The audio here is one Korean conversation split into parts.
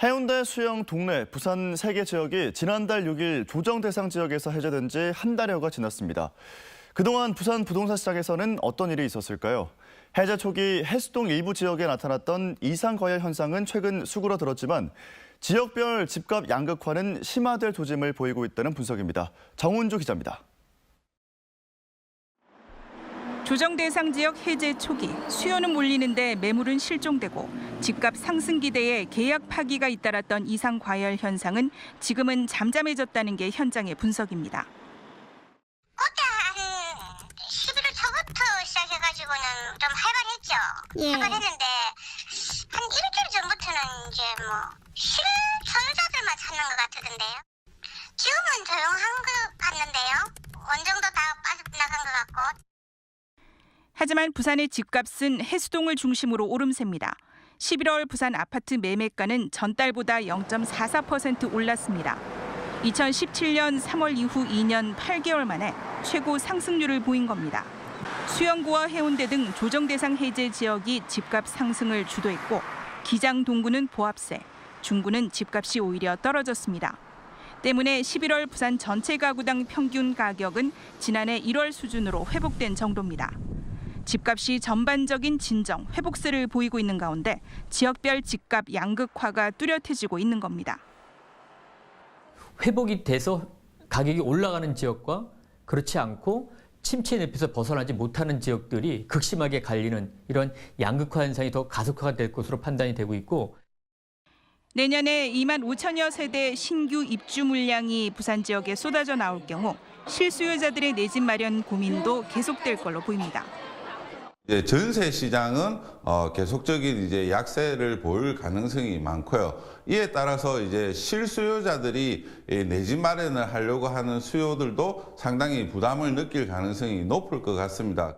해운대 수영 동래 부산 3개 지역이 지난달 6일 조정 대상 지역에서 해제된 지 한 달여가 지났습니다. 그동안 부산 부동산 시장에서는 어떤 일이 있었을까요? 해제 초기 해수동 일부 지역에 나타났던 이상 과열 현상은 최근 수그러들었지만 지역별 집값 양극화는 심화될 조짐을 보이고 있다는 분석입니다. 정은주 기자입니다. 조정 대상 지역 해제 초기 수요는 몰리는데 매물은 실종되고 집값 상승 기대에 계약 파기가 잇따랐던 이상 과열 현상은 지금은 잠잠해졌다는 게 현장의 분석입니다. 그때 한 11월 초부터 시작해가지고는 좀 활발했죠. 활발했는데 한 일주일 전부터는 이제 실소유자들만 찾는 것 같던데요. 지금은 조용한 것 같는데요. 원정도 다 빠져나간 것 같고. 하지만 부산의 집값은 해수동을 중심으로 오름세입니다. 11월 부산 아파트 매매가는 전달보다 0.44% 올랐습니다. 2017년 3월 이후 2년 8개월 만에 최고 상승률을 보인 겁니다. 수영구와 해운대 등 조정 대상 해제 지역이 집값 상승을 주도했고 기장 동구는 보합세, 중구는 집값이 오히려 떨어졌습니다. 때문에 11월 부산 전체 가구당 평균 가격은 지난해 1월 수준으로 회복된 정도입니다. 집값이 전반적인 진정, 회복세를 보이고 있는 가운데 지역별 집값 양극화가 뚜렷해지고 있는 겁니다. 회복이 돼서 가격이 올라가는 지역과 그렇지 않고 침체 늪에서 벗어나지 못하는 지역들이 극심하게 갈리는 이런 양극화 현상이 더 가속화가 될 것으로 판단이 되고 있고, 내년에 2만 5천여 세대 신규 입주 물량이 부산 지역에 쏟아져 나올 경우 실수요자들의 내 집 마련 고민도 계속될 걸로 보입니다. 전세 시장은 계속적인 약세를 보일 가능성이 많고요. 이에 따라서 실수요자들이 내 집 마련을 하려고 하는 수요들도 상당히 부담을 느낄 가능성이 높을 것 같습니다.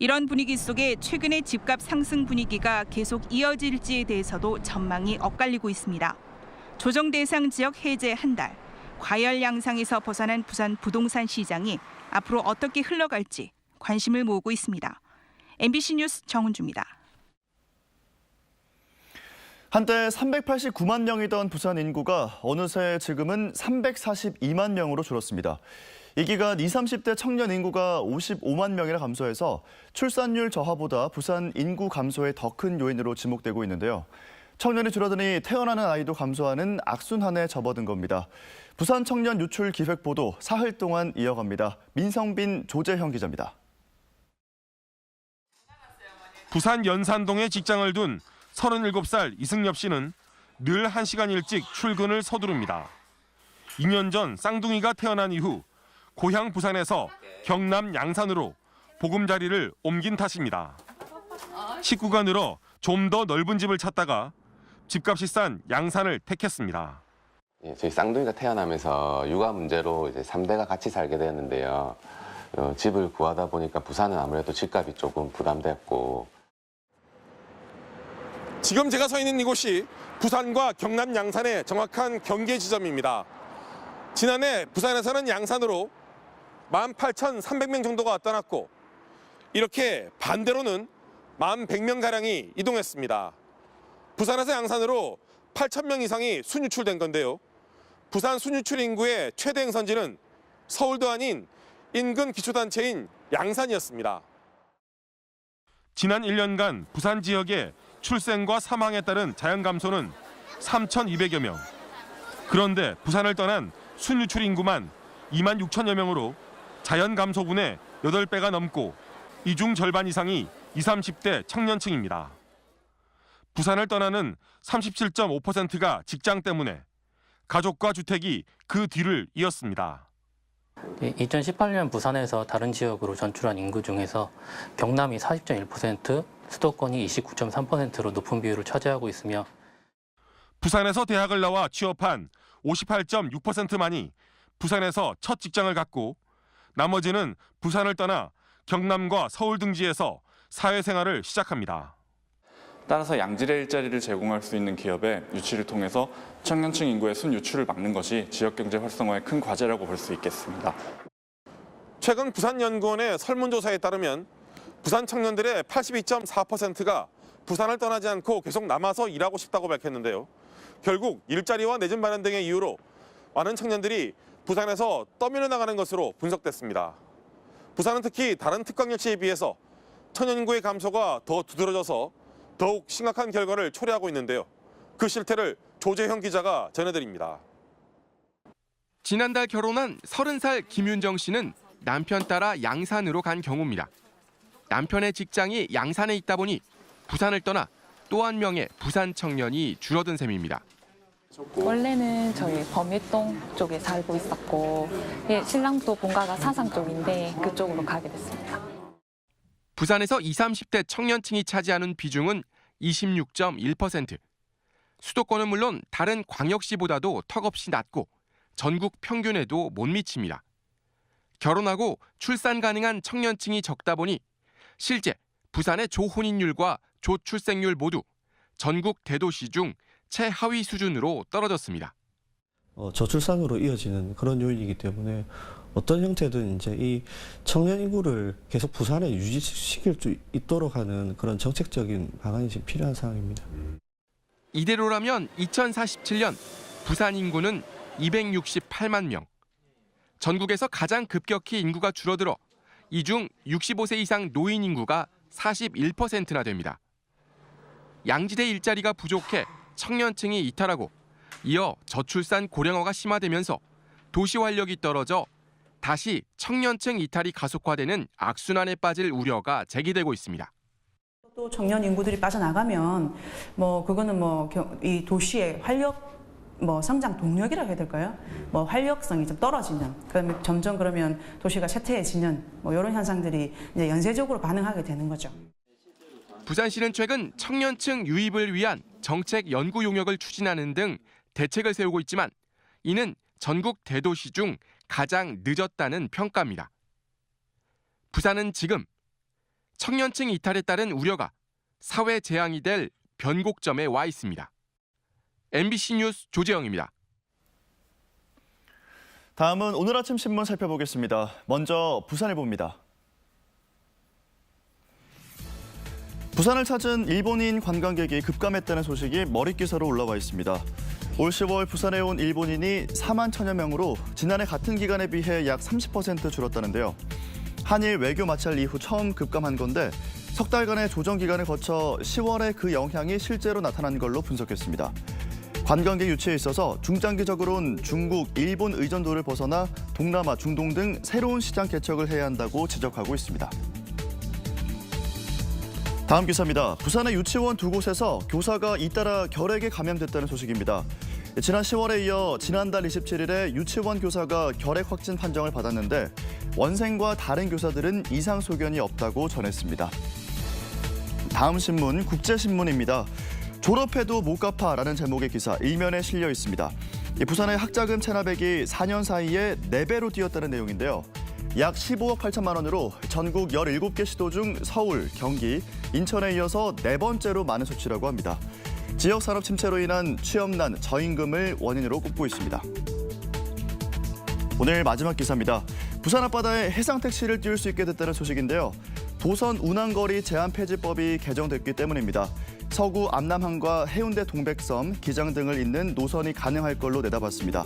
이런 분위기 속에 최근의 집값 상승 분위기가 계속 이어질지에 대해서도 전망이 엇갈리고 있습니다. 조정 대상 지역 해제 한 달, 과열 양상에서 벗어난 부산 부동산 시장이 앞으로 어떻게 흘러갈지 관심을 모으고 있습니다. MBC 뉴스 정은주입니다. 한때 389만 명이던 부산 인구가 어느새 지금은 342만 명으로 줄었습니다. 이 기간 20, 30대 청년 인구가 55만 명이나 감소해서 출산율 저하보다 부산 인구 감소의 더 큰 요인으로 지목되고 있는데요. 청년이 줄어드니 태어나는 아이도 감소하는 악순환에 접어든 겁니다. 부산 청년 유출 기획 보도 사흘 동안 이어갑니다. 민성빈, 조재형 기자입니다. 부산 연산동에 직장을 둔 37살 이승엽 씨는 늘 1시간 일찍 출근을 서두릅니다. 2년 전 쌍둥이가 태어난 이후 고향 부산에서 경남 양산으로 보금자리를 옮긴 탓입니다. 식구가 늘어 좀 더 넓은 집을 찾다가 집값이 싼 양산을 택했습니다. 저희 쌍둥이가 태어나면서 육아 문제로 3대가 같이 살게 되었는데요. 집을 구하다 보니까 부산은 아무래도 집값이 조금 부담됐고. 지금 제가 서 있는 이곳이 부산과 경남 양산의 정확한 경계 지점입니다. 지난해 부산에서는 양산으로 18,300명 정도가 떠났고 이렇게 반대로는 1,100명가량이 이동했습니다. 부산에서 양산으로 8,000명 이상이 순유출된 건데요. 부산 순유출 인구의 최대 행선지는 서울도 아닌 인근 기초단체인 양산이었습니다. 지난 1년간 부산 지역의 출생과 사망에 따른 자연 감소는 3,200여 명. 그런데 부산을 떠난 순유출 인구만 2만 6천여 명으로 자연 감소분의 8배가 넘고 이 중 절반 이상이 20, 30대 청년층입니다. 부산을 떠나는 37.5%가 직장 때문에 가족과 주택이 그 뒤를 이었습니다. 2018년 부산에서 다른 지역으로 전출한 인구 중에서 경남이 40.1%, 수도권이 29.3%로 높은 비율을 차지하고 있으며 부산에서 대학을 나와 취업한 58.6%만이 부산에서 첫 직장을 갖고 나머지는 부산을 떠나 경남과 서울 등지에서 사회생활을 시작합니다. 따라서 양질의 일자리를 제공할 수 있는 기업의 유치를 통해서 청년층 인구의 순유출을 막는 것이 지역경제 활성화의 큰 과제라고 볼 수 있겠습니다. 최근 부산연구원의 설문조사에 따르면 부산 청년들의 82.4%가 부산을 떠나지 않고 계속 남아서 일하고 싶다고 밝혔는데요. 결국 일자리와 내집 마련 등의 이유로 많은 청년들이 부산에서 떠밀려 나가는 것으로 분석됐습니다. 부산은 특히 다른 특강열차에 비해서 청년 인구의 감소가 더 두드러져서 더욱 심각한 결과를 초래하고 있는데요. 그 실태를 조재형 기자가 전해드립니다. 지난달 결혼한 30살 김윤정 씨는 남편 따라 양산으로 간 경우입니다. 남편의 직장이 양산에 있다 보니 부산을 떠나 또 한 명의 부산 청년이 줄어든 셈입니다. 원래는 저희 범일동 쪽에 살고 있었고 신랑도 본가가 사상 쪽인데 그쪽으로 가게 됐습니다. 부산에서 20, 30대 청년층이 차지하는 비중은 26.1%. 수도권은 물론 다른 광역시보다도 턱없이 낮고 전국 평균에도 못 미칩니다. 결혼하고 출산 가능한 청년층이 적다 보니 실제 부산의 조혼인율과 조출생률 모두 전국 대도시 중 최하위 수준으로 떨어졌습니다. 저출산으로 이어지는 그런 요인이기 때문에 어떤 형태든 이제 이 청년 인구를 계속 부산에 유지시킬 수 있도록 하는 그런 정책적인 방안이 지금 필요한 상황입니다. 이대로라면 2047년 부산 인구는 268만 명. 전국에서 가장 급격히 인구가 줄어들어 이 중 65세 이상 노인 인구가 41%나 됩니다. 양지대 일자리가 부족해 청년층이 이탈하고 이어 저출산 고령화가 심화되면서 도시 활력이 떨어져 다시 청년층 이탈이 가속화되는 악순환에 빠질 우려가 제기되고 있습니다. 또 청년 인구들이 빠져나가면 그거는 이 도시의 활력 성장 동력이라고 해야 될까요? 활력성이 좀 떨어지는 그러면 도시가 쇠퇴해지는 이런 현상들이 이제 연쇄적으로 반응하게 되는 거죠. 부산시는 최근 청년층 유입을 위한 정책 연구 용역을 추진하는 등 대책을 세우고 있지만 이는 전국 대도시 중 가장 늦었다는 평가입니다. 부산은 지금 청년층 이탈에 따른 우려가 사회 재앙이 될 변곡점에 와 있습니다. MBC 뉴스 조재영입니다. 다음은 오늘 아침 신문 살펴보겠습니다. 먼저 부산일보입니다. 부산을 찾은 일본인 관광객이 급감했다는 소식이 머릿기사로 올라와 있습니다. 올 10월 부산에 온 일본인이 4만 1천여 명으로 지난해 같은 기간에 비해 약 30% 줄었다는데요. 한일 외교 마찰 이후 처음 급감한 건데 석 달간의 조정 기간을 거쳐 10월에 그 영향이 실제로 나타난 걸로 분석했습니다. 관광객 유치에 있어서 중장기적으로는 중국, 일본 의존도를 벗어나 동남아, 중동 등 새로운 시장 개척을 해야 한다고 지적하고 있습니다. 다음 기사입니다. 부산의 유치원 두 곳에서 교사가 잇따라 결핵에 감염됐다는 소식입니다. 지난 10월에 이어 지난달 27일에 유치원 교사가 결핵 확진 판정을 받았는데 원생과 다른 교사들은 이상 소견이 없다고 전했습니다. 다음 신문 국제신문입니다. 졸업해도 못 갚아라는 제목의 기사 일면에 실려 있습니다. 부산의 학자금 체납액이 4년 사이에 4배로 뛰었다는 내용인데요. 약 15억 8천만 원으로 전국 17개 시도 중 서울, 경기, 인천에 이어서 4번째로 많은 수치라고 합니다. 지역 산업 침체로 인한 취업난, 저임금을 원인으로 꼽고 있습니다. 오늘 마지막 기사입니다. 부산 앞바다에 해상 택시를 띄울 수 있게 됐다는 소식인데요. 도선 운항거리 제한 폐지법이 개정됐기 때문입니다. 서구 암남항과 해운대 동백섬, 기장 등을 잇는 노선이 가능할 걸로 내다봤습니다.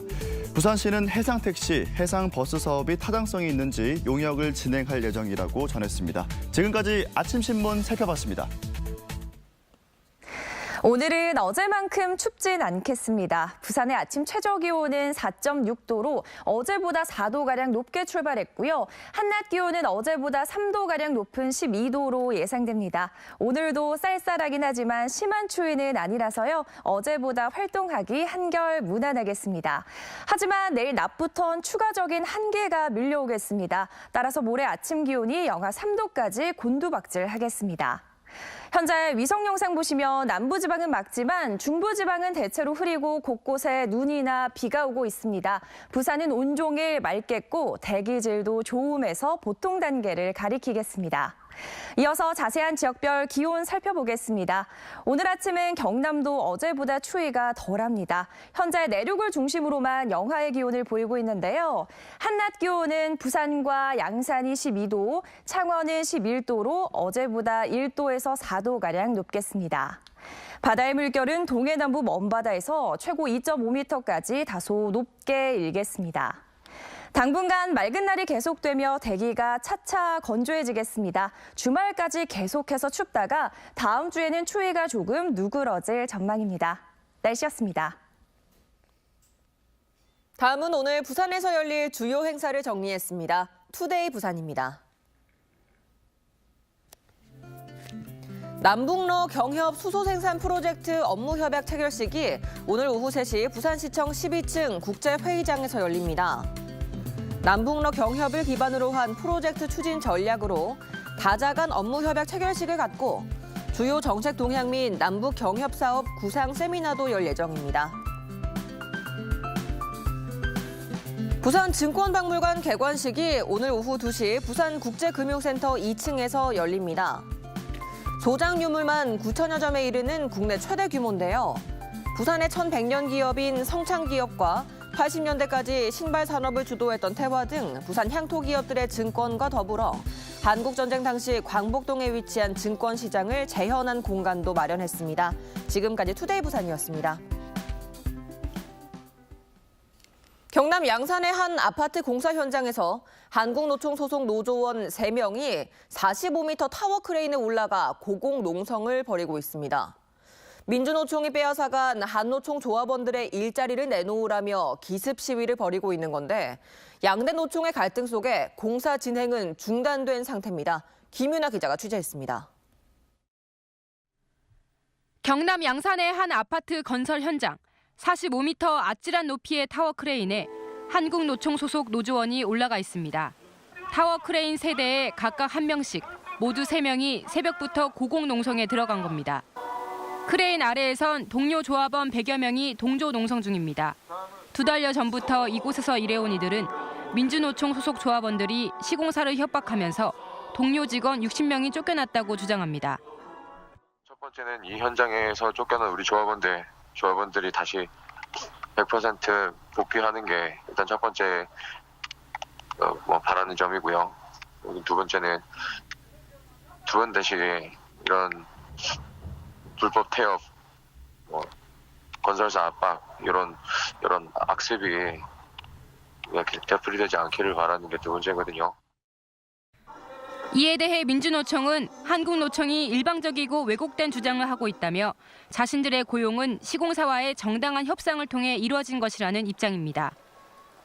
부산시는 해상택시, 해상버스 사업이 타당성이 있는지 용역을 진행할 예정이라고 전했습니다. 지금까지 아침신문 살펴봤습니다. 오늘은 어제만큼 춥진 않겠습니다. 부산의 아침 최저기온은 4.6도로 어제보다 4도가량 높게 출발했고요. 한낮 기온은 어제보다 3도가량 높은 12도로 예상됩니다. 오늘도 쌀쌀하긴 하지만 심한 추위는 아니라서요. 어제보다 활동하기 한결 무난하겠습니다. 하지만 내일 낮부턴 추가적인 한기가 밀려오겠습니다. 따라서 모레 아침 기온이 영하 3도까지 곤두박질하겠습니다. 현재 위성 영상 보시면 남부지방은 맑지만 중부지방은 대체로 흐리고 곳곳에 눈이나 비가 오고 있습니다. 부산은 온종일 맑겠고 대기질도 좋음에서 보통 단계를 가리키겠습니다. 이어서 자세한 지역별 기온 살펴보겠습니다. 오늘 아침은 경남도 어제보다 추위가 덜합니다. 현재 내륙을 중심으로만 영하의 기온을 보이고 있는데요. 한낮 기온은 부산과 양산이 12도, 창원은 11도로 어제보다 1도에서 4도가량 높겠습니다. 바다의 물결은 동해남부 먼바다에서 최고 2.5m까지 다소 높게 일겠습니다. 당분간 맑은 날이 계속되며 대기가 차차 건조해지겠습니다. 주말까지 계속해서 춥다가 다음 주에는 추위가 조금 누그러질 전망입니다. 날씨였습니다. 다음은 오늘 부산에서 열릴 주요 행사를 정리했습니다. 투데이 부산입니다. 남북러 경협 수소 생산 프로젝트 업무 협약 체결식이 오늘 오후 3시 부산시청 12층 국제회의장에서 열립니다. 남북러 경협을 기반으로 한 프로젝트 추진 전략으로 다자 간 업무 협약 체결식을 갖고 주요 정책 동향 및 남북 경협 사업 구상 세미나도 열 예정입니다. 부산 증권박물관 개관식이 오늘 오후 2시 부산국제금융센터 2층에서 열립니다. 소장 유물만 9천여 점에 이르는 국내 최대 규모인데요. 부산의 1100년 기업인 성창기업과 80년대까지 신발 산업을 주도했던 태화 등 부산 향토 기업들의 증권과 더불어 한국전쟁 당시 광복동에 위치한 증권시장을 재현한 공간도 마련했습니다. 지금까지 투데이 부산이었습니다. 경남 양산의 한 아파트 공사 현장에서 한국노총 소속 노조원 3명이 45m 타워 크레인에 올라가 고공농성을 벌이고 있습니다. 민주노총이 빼앗아간 한노총 조합원들의 일자리를 내놓으라며 기습 시위를 벌이고 있는 건데 양대 노총의 갈등 속에 공사 진행은 중단된 상태입니다. 김윤아 기자가 취재했습니다. 경남 양산의 한 아파트 건설 현장. 45m 아찔한 높이의 타워 크레인에 한국노총 소속 노조원이 올라가 있습니다. 타워 크레인 3대에 각각 1명씩 모두 3명이 새벽부터 고공농성에 들어간 겁니다. 크레인 아래에선 동료 조합원 100여 명이 동조 농성 중입니다. 2달여 전부터 이곳에서 일해온 이들은 민주노총 소속 조합원들이 시공사를 협박하면서 동료 직원 60명이 쫓겨났다고 주장합니다. 첫 번째는 이 현장에서 쫓겨난 우리 조합원들이 다시 100% 복귀하는 게 일단 첫 번째 바라는 점이고요. 두 번째는 두 번 다시 이런 불법 태업, 건설사 압박 이런 악습이 되풀이되지 않기를 바라는 게 두 번째거든요. 이에 대해 민주노총은 한국노총이 일방적이고 왜곡된 주장을 하고 있다며 자신들의 고용은 시공사와의 정당한 협상을 통해 이루어진 것이라는 입장입니다.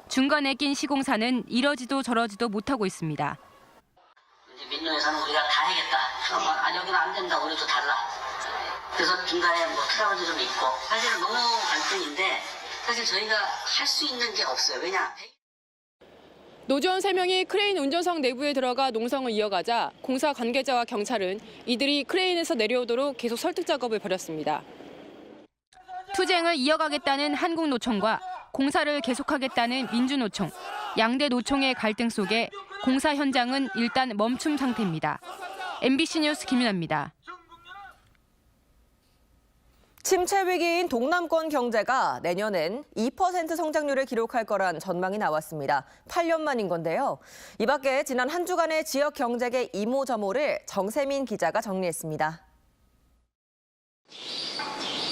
중간에 낀 시공사는 이러지도 저러지도 못하고 있습니다. 민주노총은 우리가 다 해야겠다. 아니 여기는 안 된다. 우리도 달라. 그래서 중간에 트러블도 좀 있고 사실은 너무 갈등인데 사실 저희가 할 수 있는 게 없어요. 왜냐? 노조원 3명이 크레인 운전석 내부에 들어가 농성을 이어가자 공사 관계자와 경찰은 이들이 크레인에서 내려오도록 계속 설득 작업을 벌였습니다. 투쟁을 이어가겠다는 한국노총과 공사를 계속하겠다는 민주노총, 양대 노총의 갈등 속에 공사 현장은 일단 멈춤 상태입니다. MBC 뉴스 김윤아입니다. 침체 위기인 동남권 경제가 내년엔 2% 성장률을 기록할 거란 전망이 나왔습니다. 8년 만인 건데요. 이 밖에 지난 한 주간의 지역 경제계 이모저모를 정세민 기자가 정리했습니다.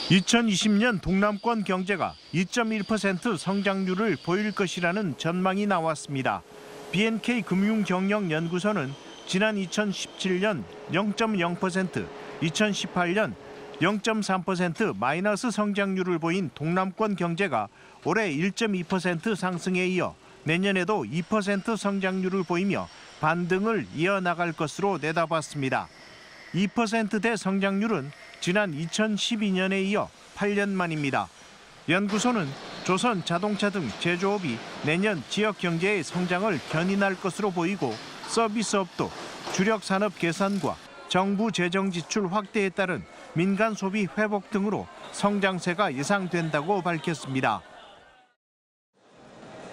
2020년 동남권 경제가 2.1% 성장률을 보일 것이라는 전망이 나왔습니다. BNK 금융경영연구소는 지난 2017년 0.0%, 2018년 0.3% 마이너스 성장률을 보인 동남권 경제가 올해 1.2% 상승에 이어 내년에도 2% 성장률을 보이며 반등을 이어나갈 것으로 내다봤습니다. 2%대 성장률은 지난 2012년에 이어 8년 만입니다. 연구소는 조선 자동차 등 제조업이 내년 지역 경제의 성장을 견인할 것으로 보이고 서비스업도 주력 산업 개선과 정부 재정 지출 확대에 따른 민간 소비 회복 등으로 성장세가 예상된다고 밝혔습니다.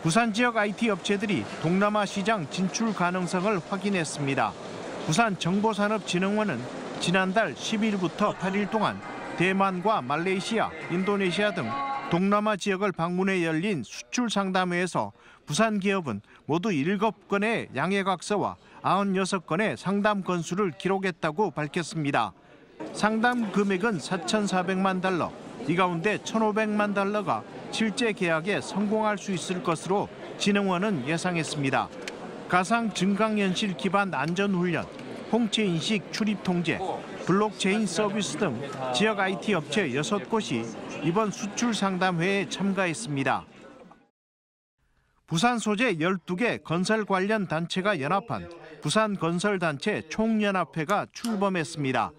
부산 지역 IT 업체들이 동남아 시장 진출 가능성을 확인했습니다. 부산정보산업진흥원은 지난달 10일부터 8일 동안 대만과 말레이시아, 인도네시아 등 동남아 지역을 방문해 열린 수출 상담회에서 부산 기업은 모두 7건의 양해각서와 96건의 상담 건수를 기록했다고 밝혔습니다. 상담 금액은 4,400만 달러, 이 가운데 1,500만 달러가 실제 계약에 성공할 수 있을 것으로 진흥원은 예상했습니다. 가상 증강현실 기반 안전훈련, 홍채인식 출입 통제, 블록체인 서비스 등 지역 IT 업체 6곳이 이번 수출 상담회에 참가했습니다. 부산 소재 12개 건설 관련 단체가 연합한 부산건설단체 총연합회가 출범했습니다.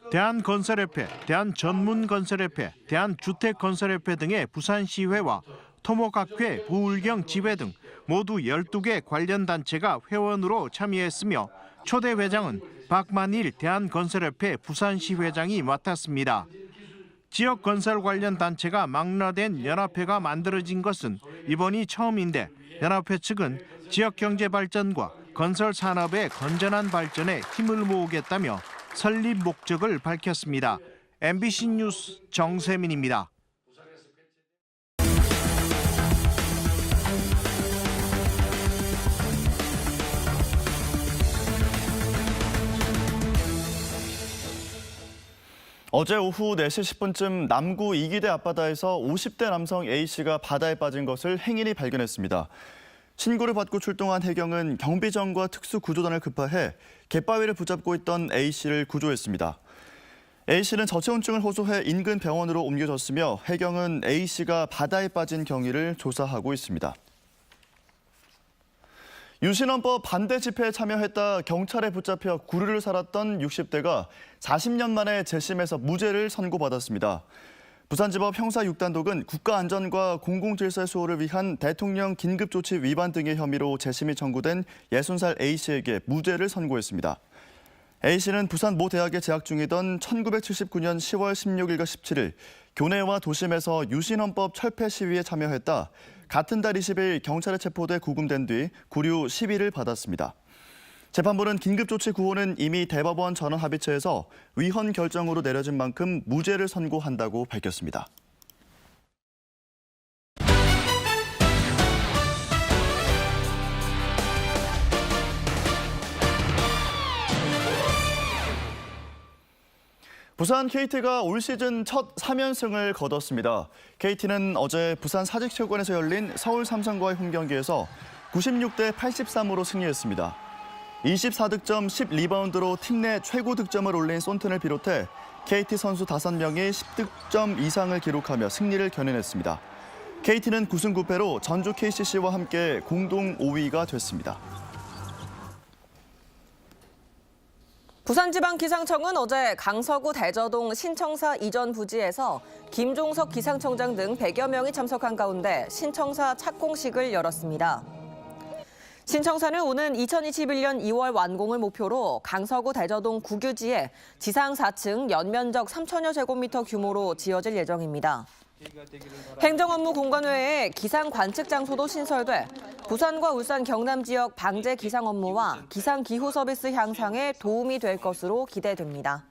대한건설협회, 대한전문건설협회, 대한주택건설협회 등의 부산시회와 토목학회, 부울경 지회 등 모두 12개 관련 단체가 회원으로 참여했으며 초대 회장은 박만일 대한건설협회 부산시 회장이 맡았습니다. 지역 건설 관련 단체가 망라된 연합회가 만들어진 것은 이번이 처음인데 연합회 측은 지역 경제 발전과 건설 산업의 건전한 발전에 힘을 모으겠다며 설립 목적을 밝혔습니다. MBC 뉴스 정세민입니다. 어제 오후 4시 10분쯤 남구 이기대 앞바다에서 50대 남성 A씨가 바다에 빠진 것을 행인이 발견했습니다. 신고를 받고 출동한 해경은 경비정과 특수구조단을 급파해 갯바위를 붙잡고 있던 A씨를 구조했습니다. A씨는 저체온증을 호소해 인근 병원으로 옮겨졌으며 해경은 A씨가 바다에 빠진 경위를 조사하고 있습니다. 유신헌법 반대 집회에 참여했다 경찰에 붙잡혀 구류를 살았던 60대가 40년 만에 재심에서 무죄를 선고받았습니다. 부산지법 형사 6단독은 국가안전과 공공질서의 수호를 위한 대통령 긴급조치 위반 등의 혐의로 재심이 청구된 60살 A씨에게 무죄를 선고했습니다. A씨는 부산 모 대학에 재학 중이던 1979년 10월 16일과 17일 교내와 도심에서 유신헌법 철폐 시위에 참여했다 같은 달 20일 경찰에 체포돼 구금된 뒤 구류 10일을 받았습니다. 재판부는 긴급조치 구호는 이미 대법원 전원 합의체에서 위헌 결정으로 내려진 만큼 무죄를 선고한다고 밝혔습니다. 부산 KT가 올 시즌 첫 3연승을 거뒀습니다. KT는 어제 부산 사직체육관에서 열린 서울 삼성과의 홈경기에서 96대 83으로 승리했습니다. 24득점 10리바운드로 팀 내 최고 득점을 올린 손튼을 비롯해 KT 선수 5명이 10득점 이상을 기록하며 승리를 견인했습니다. KT는 9승 9패로 전주 KCC와 함께 공동 5위가 됐습니다. 부산지방기상청은 어제 강서구 대저동 신청사 이전 부지에서 김종석 기상청장 등 100여 명이 참석한 가운데 신청사 착공식을 열었습니다. 신청사는 오는 2021년 2월 완공을 목표로 강서구 대저동 국유지에 지상 4층 연면적 3천여 제곱미터 규모로 지어질 예정입니다. 행정업무 공간 외에 기상 관측 장소도 신설돼 부산과 울산 경남 지역 방제 기상 업무와 기상 기후 서비스 향상에 도움이 될 것으로 기대됩니다.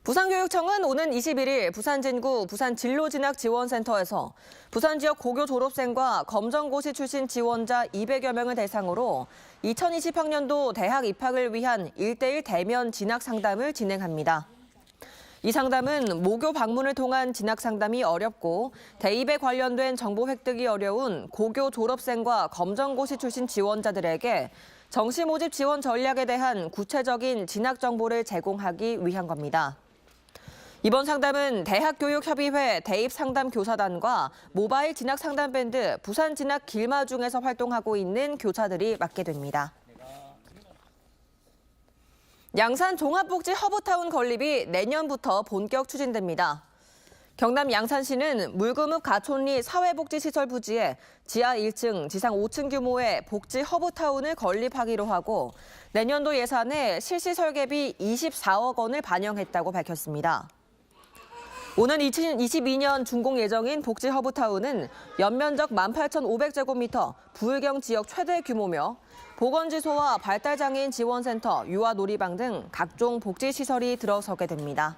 부산교육청은 오는 21일 부산진구 부산진로진학지원센터에서 부산 지역 고교 졸업생과 검정고시 출신 지원자 200여 명을 대상으로 2020학년도 대학 입학을 위한 1:1 대면 진학 상담을 진행합니다. 이 상담은 모교 방문을 통한 진학 상담이 어렵고 대입에 관련된 정보 획득이 어려운 고교 졸업생과 검정고시 출신 지원자들에게 정시 모집 지원 전략에 대한 구체적인 진학 정보를 제공하기 위한 겁니다. 이번 상담은 대학교육협의회 대입상담교사단과 모바일 진학상담밴드 부산진학 길마중에서 활동하고 있는 교사들이 맡게 됩니다. 양산 종합복지 허브타운 건립이 내년부터 본격 추진됩니다. 경남 양산시는 물금읍 가촌리 사회복지시설 부지에 지하 1층, 지상 5층 규모의 복지 허브타운을 건립하기로 하고 내년도 예산에 실시 설계비 24억 원을 반영했다고 밝혔습니다. 오는 2022년 준공 예정인 복지 허브타운은 연면적 18,500제곱미터, 부울경 지역 최대 규모며 보건지소와 발달장애인 지원센터, 유아놀이방 등 각종 복지시설이 들어서게 됩니다.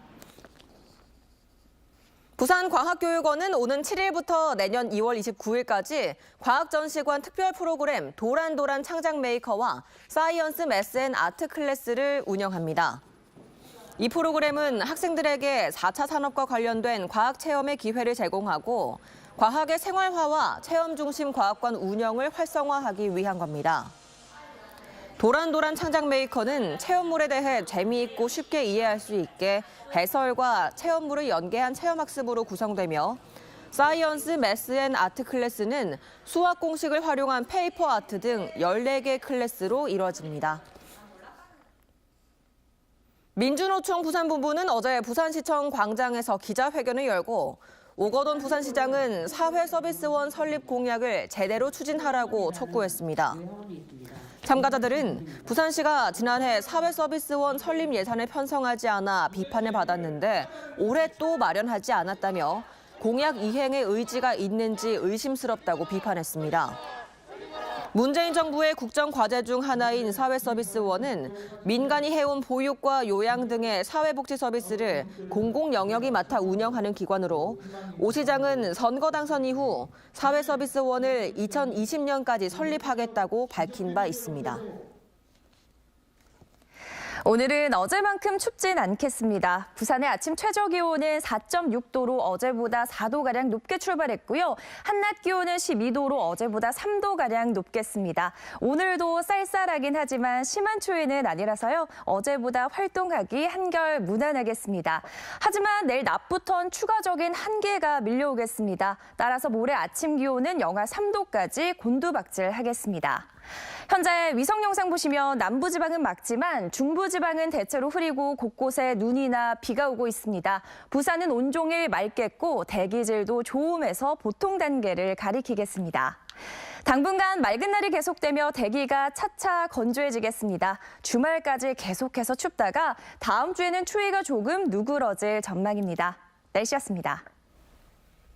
부산과학교육원은 오는 7일부터 내년 2월 29일까지 과학전시관 특별 프로그램 도란도란 창작 메이커와 사이언스 매스 앤 아트 클래스를 운영합니다. 이 프로그램은 학생들에게 4차 산업과 관련된 과학 체험의 기회를 제공하고 과학의 생활화와 체험 중심 과학관 운영을 활성화하기 위한 겁니다. 도란도란 창작 메이커는 체험물에 대해 재미있고 쉽게 이해할 수 있게 해설과 체험물을 연계한 체험학습으로 구성되며 사이언스 매스 앤 아트 클래스는 수학 공식을 활용한 페이퍼 아트 등 14개 클래스로 이뤄집니다. 민주노총 부산본부는 어제 부산시청 광장에서 기자회견을 열고 오거돈 부산시장은 사회서비스원 설립 공약을 제대로 추진하라고 촉구했습니다. 참가자들은 부산시가 지난해 사회서비스원 설립 예산을 편성하지 않아 비판을 받았는데 올해 또 마련하지 않았다며 공약 이행의 의지가 있는지 의심스럽다고 비판했습니다. 문재인 정부의 국정과제 중 하나인 사회서비스원은 민간이 해온 보육과 요양 등의 사회복지 서비스를 공공 영역이 맡아 운영하는 기관으로 오 시장은 선거 당선 이후 사회서비스원을 2020년까지 설립하겠다고 밝힌 바 있습니다. 오늘은 어제만큼 춥진 않겠습니다. 부산의 아침 최저기온은 4.6도로 어제보다 4도가량 높게 출발했고요. 한낮 기온은 12도로 어제보다 3도가량 높겠습니다. 오늘도 쌀쌀하긴 하지만 심한 추위는 아니라서요. 어제보다 활동하기 한결 무난하겠습니다. 하지만 내일 낮부터는 추가적인 한기가 밀려오겠습니다. 따라서 모레 아침 기온은 영하 3도까지 곤두박질하겠습니다. 현재 위성 영상 보시면 남부지방은 맑지만 중부지방은 대체로 흐리고 곳곳에 눈이나 비가 오고 있습니다. 부산은 온종일 맑겠고 대기질도 좋음에서 보통 단계를 가리키겠습니다. 당분간 맑은 날이 계속되며 대기가 차차 건조해지겠습니다. 주말까지 계속해서 춥다가 다음 주에는 추위가 조금 누그러질 전망입니다. 날씨였습니다.